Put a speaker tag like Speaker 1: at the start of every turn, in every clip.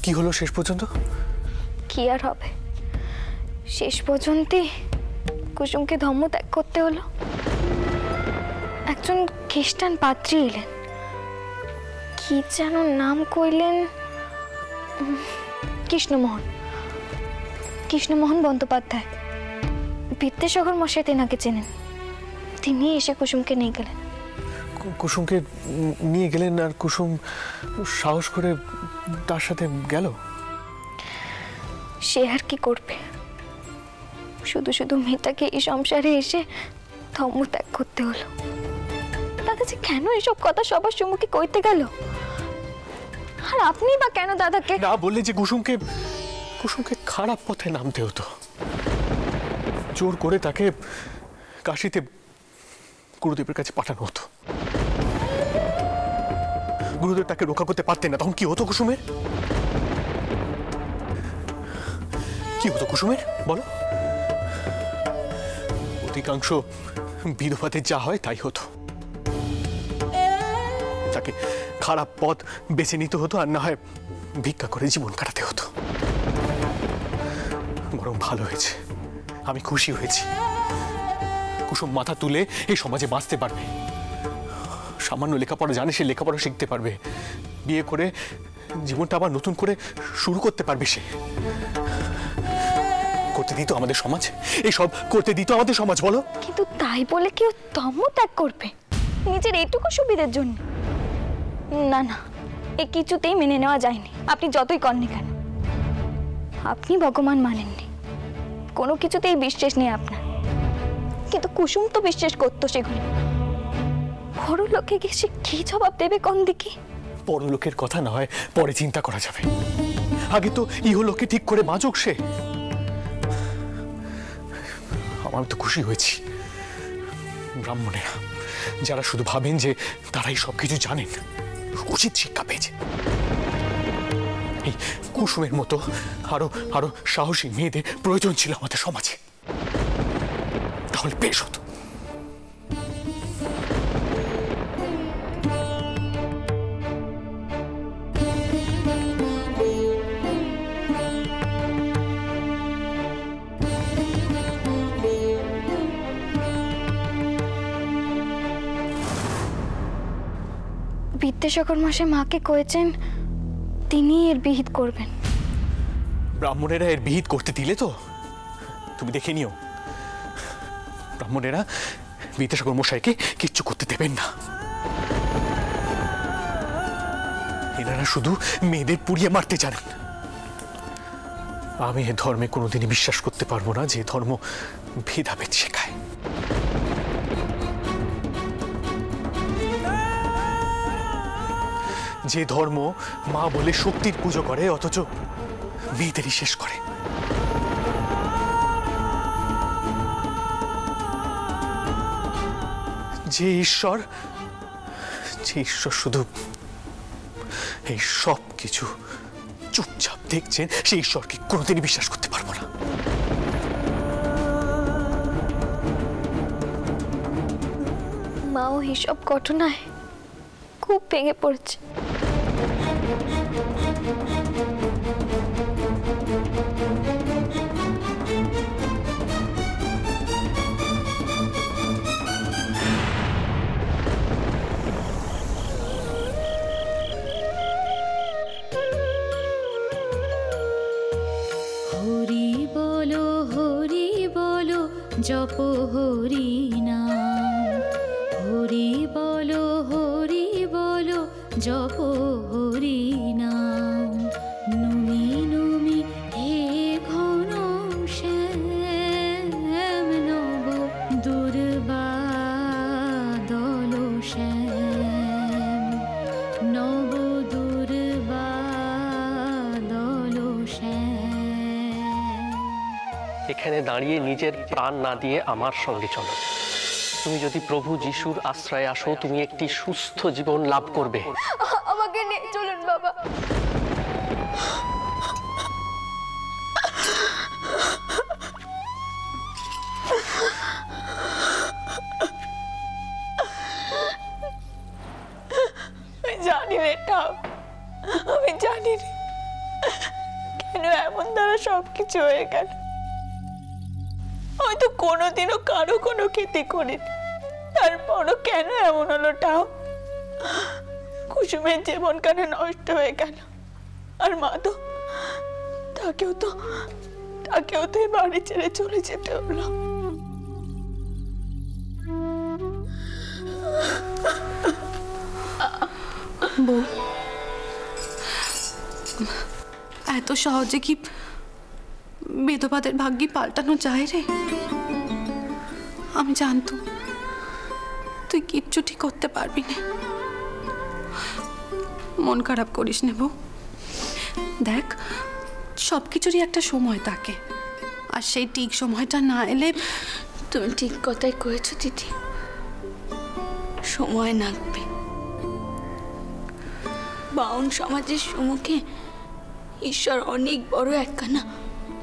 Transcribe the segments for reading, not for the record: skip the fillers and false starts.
Speaker 1: কি হলো শেষ পর্যন্ত?
Speaker 2: কি আর হবে, শেষ পর্যন্তই কুসুমকে ধর্ম ত্যাগ করতে হলো। একজন খ্রিস্টান পাত্রী এলেন, কি যেন নাম কইলেন, কৃষ্ণমোহন বন্দ্যোপাধ্যায়। বিদ্যাসাগর মশাই তেনাকে চেনেন, তিনি এসে কুসুমকে নিয়ে গেলেন।
Speaker 1: কুসুমকে নিয়ে গেলেন আর কুসুম সাহস করে তার সাথে গেল?
Speaker 2: সে আর কি করবে, শুধু শুধু মেয়েটাকে এই সংসারে এসে ধর্ম ত্যাগ করতে হলো। দাদা যে কেন এসব কথা সবার সম্মুখে কইতে গেল? আর আপনি বা কেন দাদাকে
Speaker 1: না বললে যে কুসুমকে খারাপ পথে নামতে হতো, জোর করে তাকে কাশিতে গুরুদেবের কাছে পাঠানো হতো। গুরুদেব তাকে রক্ষা করতে পারতেন না, তখন কি হতো কুসুমের? কি হতো কুসুমের বলো? অধিকাংশ বিধবাদের যা হয় তাই হতো, তাকে খারাপ পথ বেছে নিতে হতো, আর না হয় ভিক্ষা করে জীবন কাটাতে হতো। বরং ভালো হয়েছে, আমি খুশি হয়েছি। কুসুম মাথা তুলে এই সমাজে বাঁচতে পারবে, সামান্য লেখাপড়া জানে, সে লেখাপড়া শিখতে পারবে, বিয়ে করে জীবনটা আবার নতুন করে শুরু করতে পারবে। সে করতে দিত আমাদের সমাজ, এইসব করতে দিত আমাদের সমাজ বলো?
Speaker 2: কিন্তু তাই বলে কেউ ধর্ম ত্যাগ করবে নিজের এইটুকু সুবিধার জন্য? না না, এ কিছুতেই মেনে নেওয়া যায়নি। আপনি যতই করেননি কেন, আপনি ভগবান মানেননি, কোনো কিছুতেই বিশ্বাস নেই আপনার। কিন্তু কুসুম তো বিশ্বাস করতো সেগুলো। বড় লোকে গিয়ে সে কি জবাব দেবে কোন দিকে?
Speaker 1: বড় লোকের কথা না হয় পরে চিন্তা করা যাবে, আগে তো ইহলোকে ঠিক করে বাঁচুক সে। আমি তো খুশি হয়েছি। ব্রাহ্মণেরা যারা শুধু ভাবেন যে তারাই সবকিছু জানেন, উচিত শিক্ষা পেয়েছে। এই কুসুমের মতো আরো আরো সাহসী মেয়েদের প্রয়োজন ছিল আমাদের সমাজে, তাহলে বেশ হতো।
Speaker 2: বিদ্যাসাগর মশাই মাকে কয়েছেন তিনি এর বিহিত করবেন।
Speaker 1: ব্রাহ্মণেরা এর বিহিত করতে দিলে তো তুমি দেখে নিও, ব্রাহ্মণেরা বিদ্যাসাগর মশাইকে কিচ্ছু করতে দেবেন না। এনারা শুধু মেয়েদের পুড়িয়ে মারতে জানেন। আমি এ ধর্মে কোনোদিনই বিশ্বাস করতে পারবো না যে ধর্ম ভেদাভেদ শেখায়। যে ধর্ম মা বলে শক্তির পুজো করে অথচ মেয়েদেরই শেষ করে। যে ঈশ্বর শুধু এই সব কিছু চুপচাপ দেখছেন, সেই ঈশ্বরকে কোনোদিনই বিশ্বাস করতে পারবো না।
Speaker 2: মাও এইসব ঘটনায় খুব ভেঙে পড়ছে।
Speaker 3: হরি বলো জপ হরি নাম, হরি বলো জপ হরি নাম। নুমি নুমি হে ঘন শ্যাম, নব দুর্বাদল শ্যাম, নব দুর্বাদল শ্যাম।
Speaker 4: এখানে দাঁড়িয়ে নিজের প্রাণ না দিয়ে আমার সঙ্গে চলো। তুমি যদি প্রভু যিশুর আশ্রয়ে আসো, তুমি একটি সুস্থ জীবন লাভ করবে।
Speaker 2: আমাকে নিয়ে চলুন বাবা। আমি জানি এটা, আমি জানি।
Speaker 5: কেন এমন দ্বারা সবকিছু হয়ে গেল? হয়তো কোনোদিনও কারো কোনো ক্ষতি করিনি, তারপরও কেন এমন হলো? তাও কুসুমের জীবন কেন নষ্ট হয়ে গেল? আর মা তো তাকেও তো এই বাড়ি ছেড়ে চলে যেতে হলো।
Speaker 6: বউ, এত সহজে কি বেদপাদের ভাগ্যি পাল্টানো যায় রে? আমি জানতো তুই কিচ্ছু ঠিক করতে পারবি না। মন খারাপ করিস না বউ। দেখ, সবকিছুরই একটা সময় থাকে, আর সেই ঠিক সময়টা না এলে।
Speaker 5: তুমি ঠিক কথাই কয়েছো দিদি, সময় লাগবে। বাউন সমাজের সম্মুখে ঈশ্বর অনেক বড় একখানা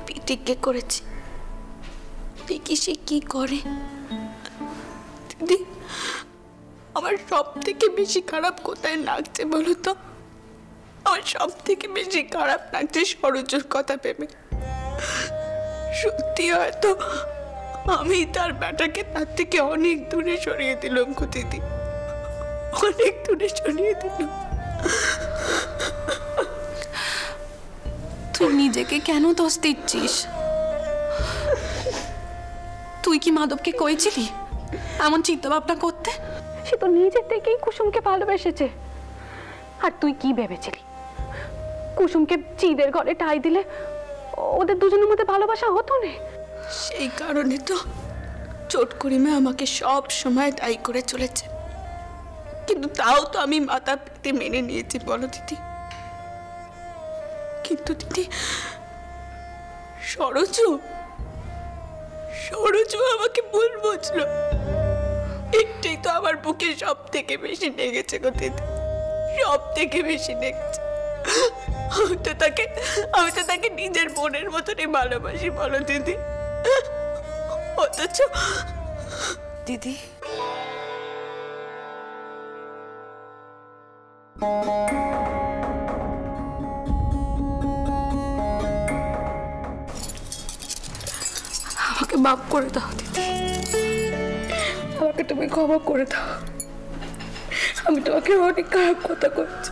Speaker 5: প্রতিজ্ঞা করেছে, দেখি সে কি করে। দিদি, আমার সব থেকে বেশি খারাপ কোথায় লাগছে বলো তো? আমার সব থেকে বেশি খারাপ লাগছে সরোজর কথা ভেবে। সত্যি হয়তো আমি তার বেটাকে তার থেকে অনেক দূরে সরিয়ে দিলাম গো দিদি, অনেক দূরে সরিয়ে দিলাম।
Speaker 6: তুই নিজেকে কেন দোষ দিচ্ছিস? তুই কি মাধবকে কইছিলি এমন চিন্তা ভাবনা করতে? সে তো নিজে থেকেই কুসুমকে ভালোবেসেছে। আর তুই কি ভেবেছিলি কুসুমকে চিদের ঘরে ঠাই দিলে ওদের দুজনের মধ্যে ভালোবাসা হতো না?
Speaker 5: সেই কারণে তো চটকুড়িমা আমাকে সব সময় দায়ী করে চলেছে, কিন্তু তাও তো আমি মাথা পেতে মেনে নিয়েছি বলো দিদি। কিন্তু দিদি, সরোজু আমাকে ভুল বুঝলো। একটাই তো আমার বুকে সব থেকে বেশি লেগেছে গো দিদি, সব থেকে বেশি লেগেছে। আমি তো তাকে নিজের বোনের মতনই ভালোবাসি বলো দিদি, অথচ দিদি আমাকে মাফ করে দাও দিদি, আমাকে তুমি ক্ষমা করে দাও। আমি তোমাকে অনেক খারাপ কথা করেছি,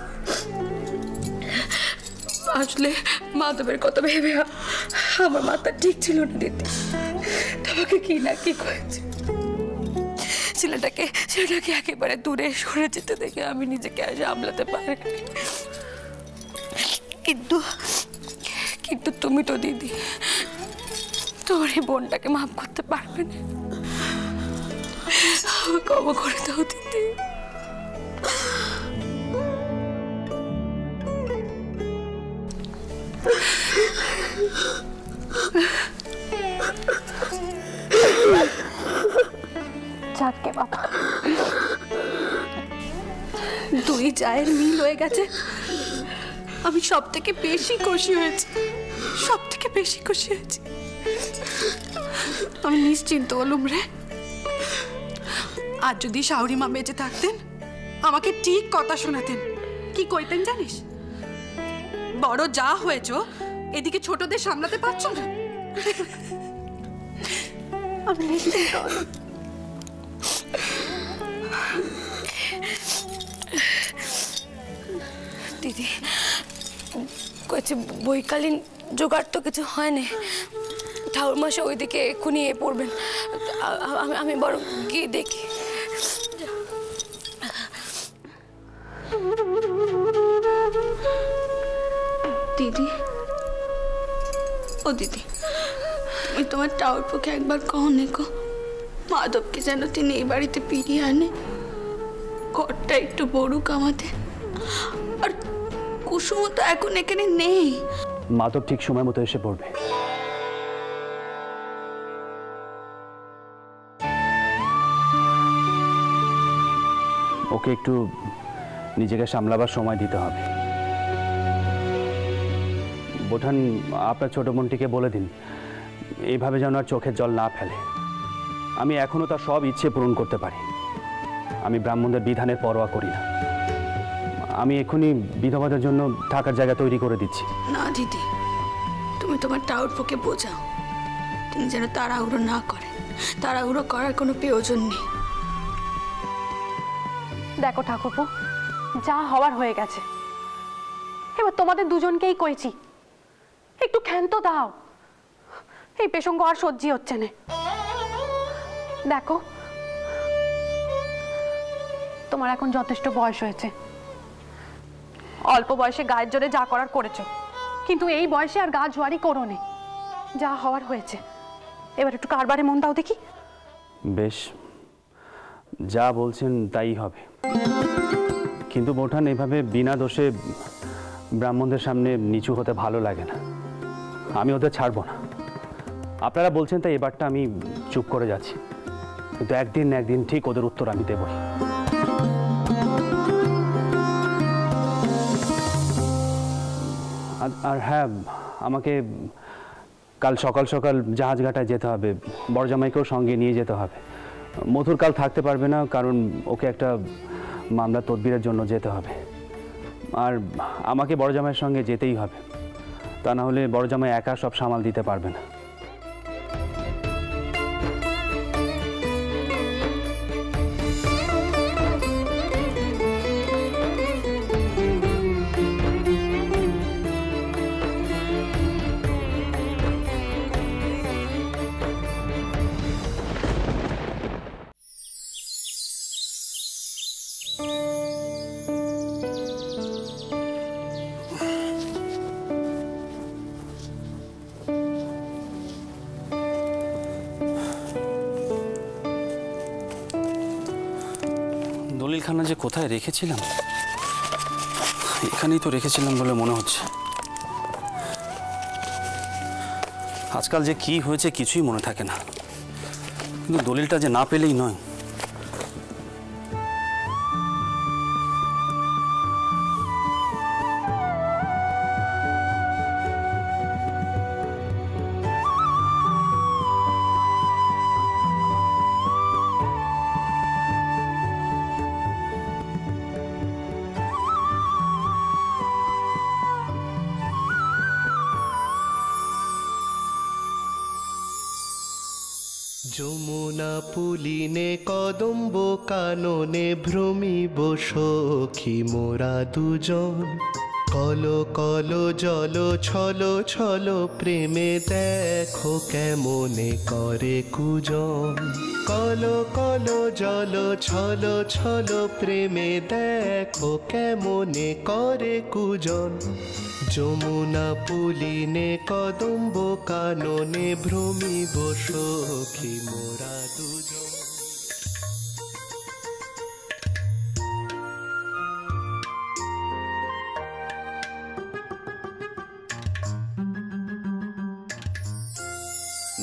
Speaker 5: আসলে মাধবের কথা ভেবে আমার মাথা ঠিক ছিল না দিদি। তোমাকে কি না কি করেছি, ছেলেটাকে একেবারে দূরে সরে যেতে দেখে আমি নিজেকে সামলাতে পারি। কিন্তু তুমি তো দিদি তোমার এই বোনটাকে মাফ করতে পারবে না। ক্ষমা করে দাও দিদি।
Speaker 6: যাকে বাবা, দুই জায়ের মিল হয়ে গেছে। আমি সব থেকে বেশি খুশি হয়েছি, সব থেকে বেশি খুশি হয়েছি। আমি নিশ্চিন্ত হলুম রে। আর যদি শাওরি মা বেঁচে থাকতেন আমাকে ঠিক কথা শোনাতেন। কি কইতেন জানিস? বড় যা হয়েছ, এদিকে ছোটদের সামলাতে পারছো না। আমি নিশ্চিন্ত হলুম।
Speaker 5: দিদি কয়েছে বৈকালীন জোগাড় তো কিছু হয় না, ঠাকুর মাসে ওইদিকে এক্ষুনি পড়বেন। আমি বরং গিয়ে দেখি। দিদি, ও দিদি, তুমি তোমার টাওয়ার পক্ষে একবার কও নেকো মাধবকে যেন তিনি এই বাড়িতে ফিরিয়ে আনে, ঘরটা একটু বড়ুক আমাদের। আর কুসুম তো এখন এখানে নেই।
Speaker 7: মাধব ঠিক সময় মতো এসে পড়বে। ওকে একটু নিজেকে সামলাবার সময় দিতে হবে। বোঠান, আপনার ছোট বোনটিকে বলে দিন এইভাবে যেন আর চোখের জল না ফেলে। আমি এখনো তার সব ইচ্ছে পূরণ করতে পারি। আমি ব্রাহ্মণদের বিধানের পরোয়া করি না। আমি এক্ষুনি বিধবাদের জন্য থাকার জায়গা তৈরি করে দিচ্ছি।
Speaker 5: না দিদি, তুমি তোমার টাউটপোকে বোঝাও তিনি যেন তাড়াহুড়ো না করে। তাড়াহুড়ো করার কোনো প্রয়োজন নেই।
Speaker 6: দেখো ঠাকুরপো, যা হওয়ার হয়ে গেছে, এবার তোমাদের দুজনকেই কইছি একটু ক্ষান্ত দাও। এই প্রসঙ্গ আর সহ্য হচ্ছে না। দেখো তোমার এখন যথেষ্ট বয়স হয়েছে, অল্প বয়সে গায়ের জোরে যা করার করেছো, কিন্তু এই বয়সে আর গা জোয়ারি করো নে। যা হওয়ার হয়েছে, এবার একটু কারবারে মন দাও দেখি।
Speaker 7: বেশ, যা বলছেন তাই হবে। কিন্তু বোঠান, এভাবে বিনা দোষে ব্রাহ্মণদের সামনে নিচু হতে ভালো লাগে না। আমি ওদের ছাড়বো না। আপনারা বলছেন তাই এবারটা আমি চুপ করে যাচ্ছি, কিন্তু একদিন না একদিন ঠিক ওদের উত্তর আমি দেবই। আর হ্যাঁ, আমাকে কাল সকাল সকাল জাহাজঘাটায় যেতে হবে, বড়জামাইকেও সঙ্গে নিয়ে যেতে হবে। মধুর কাল থাকতে পারবে না, কারণ ওকে একটা মামলা তদবিরের জন্য যেতে হবে। আর আমাকে বড়জামাইয়ের সঙ্গে যেতেই হবে, তা না হলে বড়জামাই একা সব সামাল দিতে পারবে না।
Speaker 8: দলিলখানা যে কোথায় রেখেছিলাম, এখানেই তো রেখেছিলাম বলে মনে হচ্ছে। আজকাল যে কি হয়েছে কিছুই মনে থাকে না, কিন্তু দলিলটা যে না পেলেই নয়।
Speaker 9: যমুনা পুলিনে কদম্ব কাননে ভ্রমিব সখী মোরা দুজন। কল কল জল ছল ছল প্রেমে দেখো কেমনে করে কুজন। কল কল জল ছল ছল প্রেমে দেখো কেমনে করে কুজন। যমুনা পুলিনে কদম্ব কাননে ভ্রমিব সখী মোরা দুজন।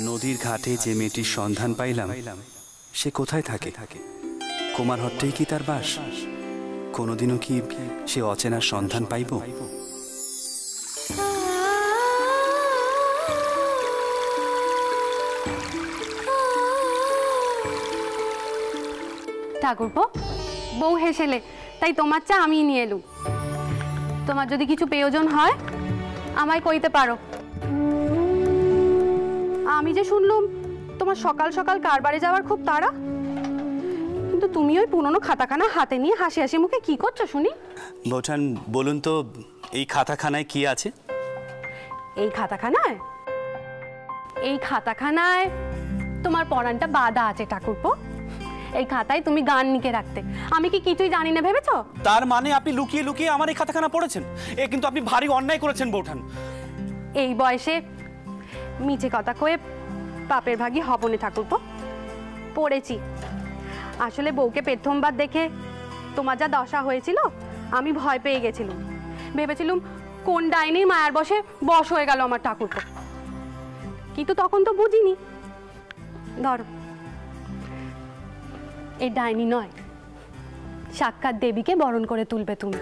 Speaker 8: নদীর ঘাটে যে মেয়েটির সন্ধান পাইলাম, সে কোথায় থাকে? কুমারহট্টেই কি তার বাস? কোনোদিনও কি সে অচেনার সন্ধান পাইব?
Speaker 6: ঠাকুরপো, বউ হেসেলে, তাই তোমার চা আমি নিয়ে এলুম। তোমার যদি কিছু প্রয়োজন হয় আমায় কইতে পারো। আমি যে শুনলুম তোমার সকাল সকাল কারবারে যাওয়ার খুব তাড়া, কিন্তু তুমি ওই পুরনো খাতাখানা হাতে নিয়ে হাসি হাসি মুখে কি করছো শুনি?
Speaker 8: বোঠান, বলুন তো এই খাতাখানায় কি আছে?
Speaker 6: এই খাতাখানায়? এই খাতাখানায় তোমার পরানটা বাঁধা আছে ঠাকুরপো। এই খাতায় তুমি গান লিখে রাখতে। আমি কি কিছুই জানি না ভেবেছো?
Speaker 8: তার মানে আপনি লুকিয়ে লুকিয়ে আমার এই খাতাখানা পড়েছেন? এ কিন্তু আপনি ভারী অন্যায় করেছেন বৌঠান।
Speaker 6: এই বয়সে মিছে কথা কয়ে পাপের ভাগী হবনে ঠাকুরপো। পড়েছি। আসলে বউকে প্রথমবার দেখে তোমার যা দশা হয়েছিল আমি ভয় পেয়ে গেছিলাম। ভেবেছিলাম কোন ডাইনির মায়ার বসে বশ হয়ে গেল আমার ঠাকুরপো, কিন্তু তখন তো বুঝিনি। ধরো, এই ডাইনি নয়, সাক্ষাৎ দেবীকে বরণ করে তুলবে তুমি।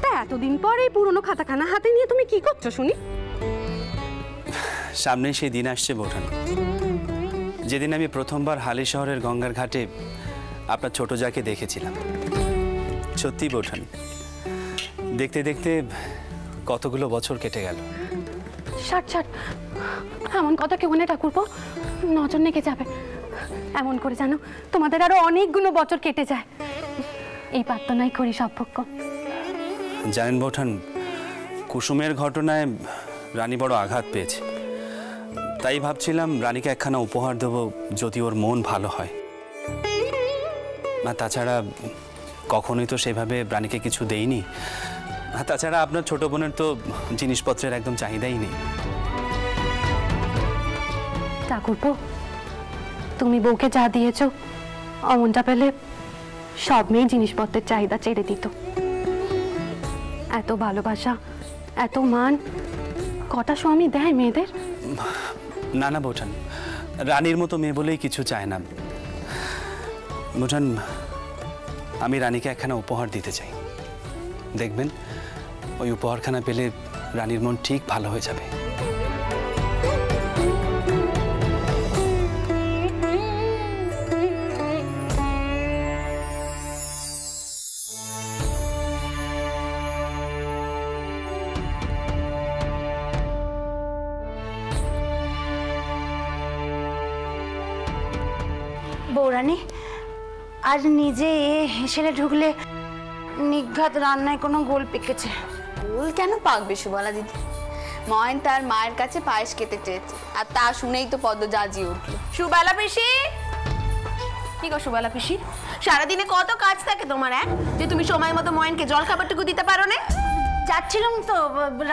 Speaker 6: তা এতদিন পর এই পুরনো খাতাখানা হাতে নিয়ে তুমি কি করছো শুনি?
Speaker 8: সামনে সেই দিন আসছে বৌঠান, যেদিন আমি প্রথমবার হালি শহরের গঙ্গার ঘাটে আপনার ছোট যাকে দেখেছিলাম। সত্যি বৌঠান, দেখতে দেখতে কতগুলো বছর কেটে গেল।
Speaker 6: ষাট ষাট, এমন কথা কেউ না ঠাকুরপো, নজর লেগে যাবে। এমন করে জানো তোমাদের আরো অনেকগুলো বছর কেটে যায়, এই প্রার্থনাই করি সর্বজ্ঞ।
Speaker 8: জানেন বৌঠান, কুসুমের ঘটনায় রানী বড় আঘাত পেয়েছে, তাই ভাবছিলাম রানীকে একখানা উপহার দেব যদি ওর মন ভালো হয়। আর তাছাড়া কখনোই তো সেভাবে রানীকে কিছু দেইনি। আর তাছাড়া আপনার ছোট বোনের তো জিনিসপত্রের একদম চাহিদাই নেই।
Speaker 6: ঠাকুরপো, তুমি বউকে যা দিয়েছো অমনটা পেলে সব মেয়ে জিনিসপত্রের চাহিদা ছেড়ে দিত। এত ভালোবাসা, এত মান কটা স্বামী দেয় মেয়েদের?
Speaker 8: না না বৌঠান, রানীর মতো মেয়ে বলেই কিছু চায় না। বৌঠান, আমি রানীকে একখানা উপহার দিতে চাই। দেখবেন ওই উপহারখানা পেলে রানীর মন ঠিক ভালো হয়ে যাবে।
Speaker 10: বৌরানী, আজ নিজে হেসেলে ঢুকলে নিঘাত রান্নায় কোনো গোল পেকেছে।
Speaker 5: গোল কেন পাকবে সুবালা দিদি? ময়ন তার মায়ের কাছে পায়েস খেতে চেয়েছে, আর তা শুনেই তো পদ্ম জাজিয়ে উঠল।
Speaker 10: সুবালা পিসি, কি গো সুবালা পিসি, সারাদিনে কত কাজ থাকে তোমার, যে তুমি সময় মতো ময়নকে জল খাবারটুকু দিতে পারো না? যাচ্ছিলাম তো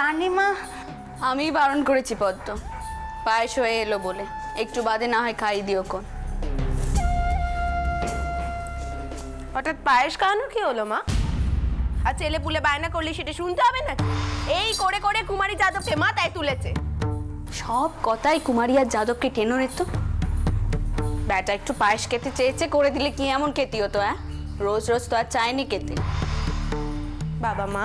Speaker 10: রানীমা।
Speaker 5: আমি বারণ করেছি পদ্ম, পায়েস হয়ে এলো বলে, একটু বাদে না হয় খাই দিও কোন।
Speaker 10: হঠাৎ পায়েস খাওয়ানো কি হলো মা? আর ছেলে পুলে বায়না করলে সেটা শুনতে হবে না? এই করে করে কুমারী যাদবকে মাথায় তুলেছে।
Speaker 5: সব কথাই কুমারী আর যাদবকে টেনো রে। তো বেটা একটু পায়েস খেতে চেয়েছে, করে দিলে কি এমন খেতে হতো? রোজ রোজ তো আর চায়নি খেতে।
Speaker 10: বাবা মা,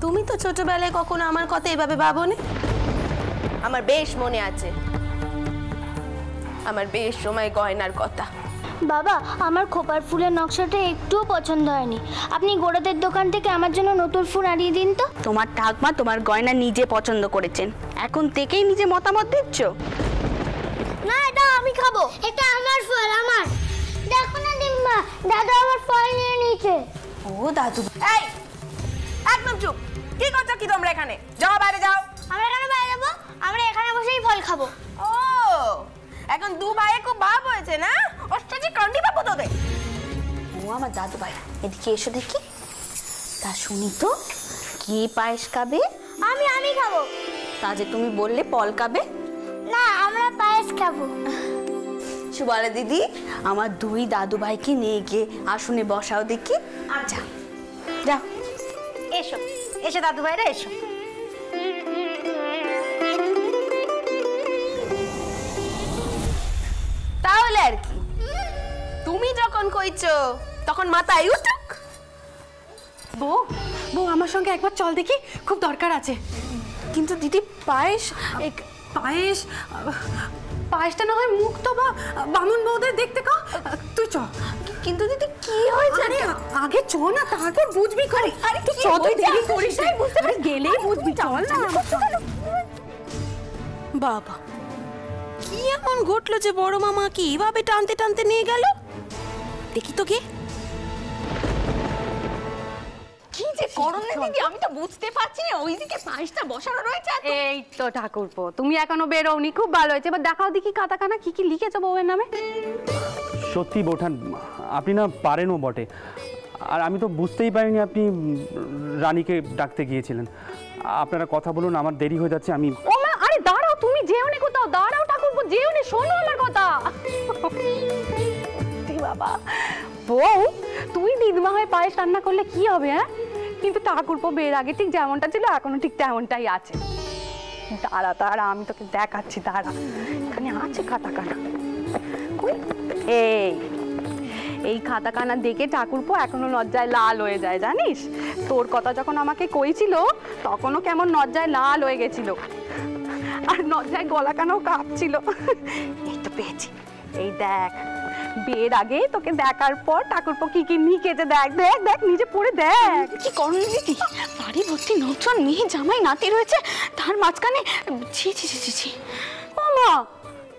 Speaker 10: তুমি তো ছোটবেলায় কখনো আমার কথা এভাবে ভাবোনি? আমার বেশ মনে আছে, আমার বেশ সময় গয়নার কথা।
Speaker 11: বাবা, আমার খোপার ফুলের নকশাটা একটুও পছন্দ হয়নি। আপনি গোড়াদের দোকান থেকে আমার জন্য নতুন ফুল আনিয়ে দিন তো।
Speaker 5: তোমার ঠাকমা তোমার গয়না নিজে পছন্দ করেছেন, এখন থেকেই নিজে মতামত দিচ্ছ?
Speaker 11: না, এটা আমি খাবো। এটা আমার ফল, আমার। দেখো না দিম্মা, দাদু আমার ফল নিয়ে নিয়েছে।
Speaker 10: ও দাদু, এই একদম চুপ! কি করছো কি তোমরা এখানে? যাও বাইরে যাও।
Speaker 11: আমরা কেন বাইরে যাবো? আমরা এখানে বসেই ফল খাবো।
Speaker 10: ও, এখন দু ভাইয়ে খুব ভাব হয়েছে না? ওর সাথে কান্দি পাবো তোদের।
Speaker 5: ও আমার দাদু ভাই, এদিকে এসো দেখি। তা শুনি তো, কি পায়েস খাবে?
Speaker 11: আমি খাবো।
Speaker 5: তা যে তুমি বললে পল খাবে।
Speaker 11: না, আমরা পায়েস খাবো।
Speaker 5: সুবালা দিদি, আমার দুই দাদু ভাইকে নিয়ে গিয়ে আসনে বসাও দেখি।
Speaker 10: আচ্ছা
Speaker 5: যাও।
Speaker 11: এসো এসো দাদু ভাইরা, এসো।
Speaker 10: তাহলে আর কি, তুমি যখন কইছো তখন মাথায় উঠুক।
Speaker 6: বউ, বউ আমার সঙ্গে একবার চল দেখি, খুব দরকার আছে।
Speaker 10: কিন্তু দিদি পায়েস,
Speaker 6: পায়েস, পায়েসটা না হয় মুক্ত বা বামুন বউদের দেখতে কা, তুই চ।
Speaker 10: কিন্তু দিদি কি হয়েছে?
Speaker 6: আগে চ না, তারপর বুঝবি। করে আরে তুই চ, তুই দেরি করিস না, আরে গেলেই বুঝবি। চল না।
Speaker 10: বাবা, কি এমন ঘটলো যে বড় মামা কি এইভাবে টানতে টানতে নিয়ে গেল? দেখি তো কে
Speaker 5: কি যে করুন না দিদি, আমি তো বুঝতে পারছি না। ওইদিকে পায়েসটা বসানো রয়েছে।
Speaker 6: এই তো ঠাকুরপো, তুমি এখনো বেরোনি, খুব ভালো হয়েছে। এবার দেখাও দেখি খাতাখানা, কি কি লিখেছো বউয়ের নামে।
Speaker 7: সত্যি বৌঠান, আপনি না পারেনও বটে। আর আমি তো বুঝতেই পারিনি আপনি রানীকে ডাকতে গিয়েছিলেন। আপনারা কথা বলুন, আমার দেরি হয়ে যাচ্ছে। আমি
Speaker 6: ও মা, আরে দাঁড়াও, তুমি যেও নি কোথাও, দাঁড়াও ঠাকুরপো, যেও নি, শোনো আমার কথা। বাবা, বউ তুই দিদমা হয়ে পায়েস রান্না করলে কি হবে? হ্যাঁ, কিন্তু ঠাকুরপো বিয়ের আগে ঠিক যেমনটা ছিল এখনো ঠিক তেমনটাই আছে। দাঁড়া দাঁড়া, আমি তোকে দেখাচ্ছি, দাঁড়া। এখানে আছে খাতাখানা। এই খাতাখানা দেখে ঠাকুরপো এখনো লজ্জায় লাল হয়ে যায়, জানিস? তোর কথা যখন আমাকে কইছিল তখনও কেমন লজ্জায় লাল হয়ে গেছিল, আর লজ্জায় গলা কানাও কাঁপছিল। এই তো পেয়েছি, এই দেখ, বিয়ের আগে তোকে দেখার পর ঠাকুরপো কি কি নিকেছে দেখ দেখ দেখ নিজে পড়ে দেখ।
Speaker 2: কি করুন দিদি, বাড়ি ভর্তি নতুন মেয়ে জামাই নাতি রয়েছে, তার মাঝখানে ছি ছি ছি ছি।
Speaker 6: ও মা,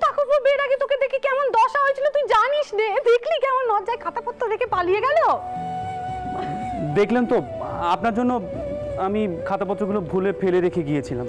Speaker 6: ঠাকুরপো বিয়ের আগে তোকে দেখে কেমন দশা হয়েছিল তুই জানিস রে? দেখলি কেমন লজ্জায় খাতাপত্র রেখে পালিয়ে গেল।
Speaker 7: দেখলেন তো, আপনার জন্য আমি খাতাপত্রগুলো ভুলে ফেলে রেখে গিয়েছিলাম।